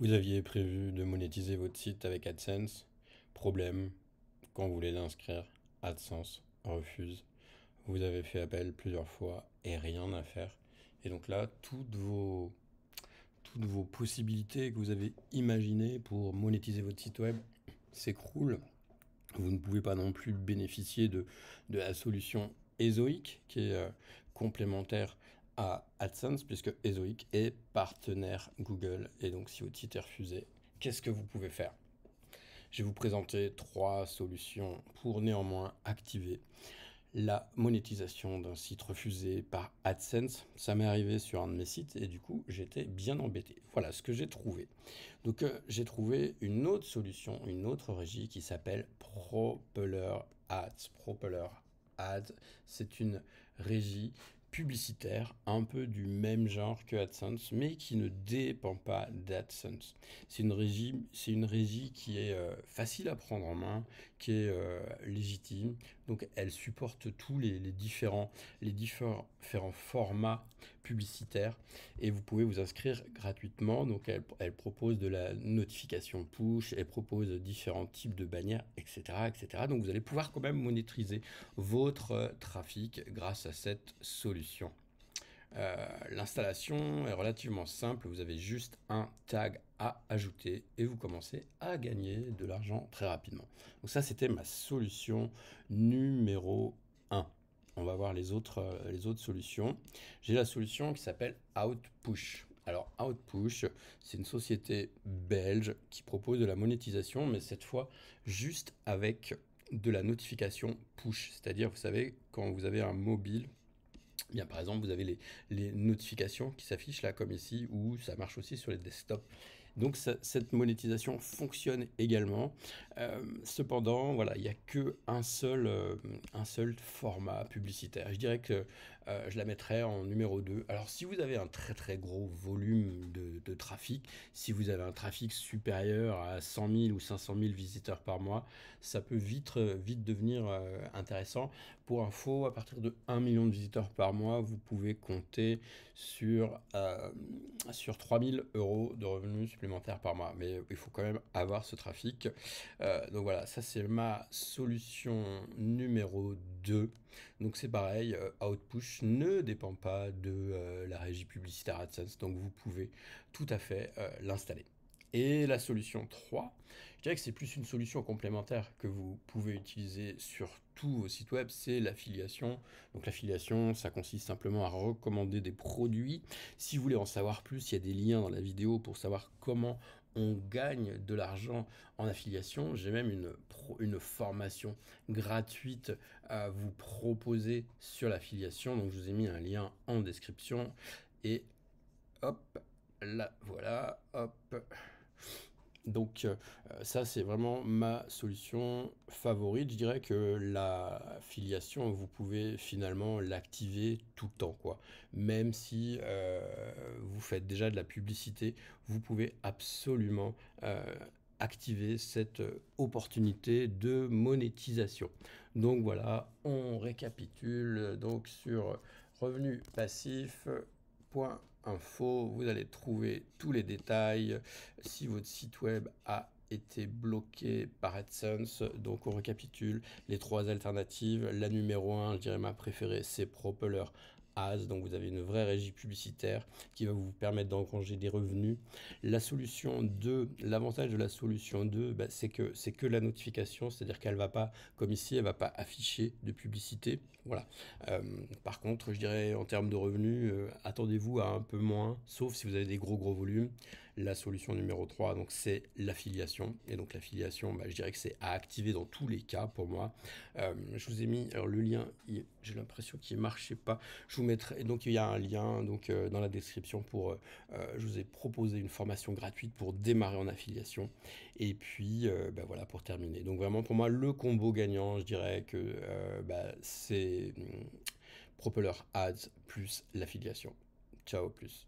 Vous aviez prévu de monétiser votre site avec AdSense. Problème, quand vous voulez l'inscrire, AdSense refuse. Vous avez fait appel plusieurs fois et rien à faire. Et donc là, toutes vos possibilités que vous avez imaginées pour monétiser votre site web s'écroulent. Vous ne pouvez pas non plus bénéficier de la solution Ezoic qui est complémentaire à AdSense puisque Ezoic est partenaire Google. Et donc si votre site est refusé, qu'est-ce que vous pouvez faire? Je vais vous présenter trois solutions pour néanmoins activer la monétisation d'un site refusé par AdSense. Ça m'est arrivé sur un de mes sites et du coup j'étais bien embêté. Voilà ce que j'ai trouvé. Donc j'ai trouvé une autre solution, une autre régie qui s'appelle Propeller Ads. Propeller Ads, c'est une régie publicitaire un peu du même genre que AdSense, mais qui ne dépend pas d'AdSense. C'est une régie qui est facile à prendre en main, qui est légitime. Donc elle supporte tous les différents formats publicitaires et vous pouvez vous inscrire gratuitement. Donc elle propose de la notification push, elle propose différents types de bannières, etc., etc. Donc vous allez pouvoir quand même monétiser votre trafic grâce à cette solution. L'installation est relativement simple, vous avez juste un tag à ajouter et vous commencez à gagner de l'argent très rapidement. Donc ça, c'était ma solution numéro un. On va voir les autres solutions. J'ai la solution qui s'appelle Outpush. Alors Outpush, c'est une société belge qui propose de la monétisation, mais cette fois juste avec de la notification push. C'est-à-dire, vous savez, quand vous avez un mobile, bien, par exemple, vous avez les notifications qui s'affichent là, comme ici, ou ça marche aussi sur les desktops. Donc, cette monétisation fonctionne également. Cependant, voilà, il n'y a un seul format publicitaire. Je dirais que je la mettrais en numéro 2. Alors, si vous avez un très très gros volume de trafic, si vous avez un trafic supérieur à 100 000 ou 500 000 visiteurs par mois, ça peut vite devenir intéressant. Pour info, à partir de 1 million de visiteurs par mois, vous pouvez compter sur 3 000 euros de revenus supplémentaires par mois. Mais il faut quand même avoir ce trafic. Donc voilà, ça c'est ma solution numéro 2. Donc c'est pareil, Outpush ne dépend pas de la régie publicitaire AdSense. Donc vous pouvez tout à fait l'installer. Et la solution 3, je dirais que c'est plus une solution complémentaire que vous pouvez utiliser sur tous vos sites web, c'est l'affiliation. Donc l'affiliation, ça consiste simplement à recommander des produits. Si vous voulez en savoir plus, il y a des liens dans la vidéo pour savoir comment on gagne de l'argent en affiliation. J'ai même une formation gratuite à vous proposer sur l'affiliation. Donc je vous ai mis un lien en description. Et hop, là, voilà, hop. Donc ça, c'est vraiment ma solution favorite. Je dirais que l'affiliation, vous pouvez finalement l'activer tout le temps, quoi. Même si vous faites déjà de la publicité, vous pouvez absolument activer cette opportunité de monétisation. Donc voilà, on récapitule donc sur revenu passif. Info, vous allez trouver tous les détails si votre site web a été bloqué par AdSense. Donc on récapitule les trois alternatives. La numéro 1, je dirais ma préférée, c'est Propeller Ads. Donc vous avez une vraie régie publicitaire qui va vous permettre d'engranger des revenus. La solution 2, l'avantage de la solution 2, bah, c'est que la notification, c'est-à-dire qu'elle va pas, comme ici, elle va pas afficher de publicité. Voilà. Par contre, je dirais en termes de revenus, attendez-vous à un peu moins, sauf si vous avez des gros volumes. La solution numéro 3, donc c'est l'affiliation. Et donc l'affiliation, bah, je dirais que c'est à activer dans tous les cas pour moi. Je vous ai mis alors, le lien, j'ai l'impression qu'il ne marchait pas. Je vous mettrai, donc il y a un lien donc, dans la description pour, je vous ai proposé une formation gratuite pour démarrer en affiliation. Et puis, bah, voilà, pour terminer. Donc vraiment, pour moi, le combo gagnant, je dirais que bah, c'est Propeller Ads plus l'affiliation. Ciao, plus.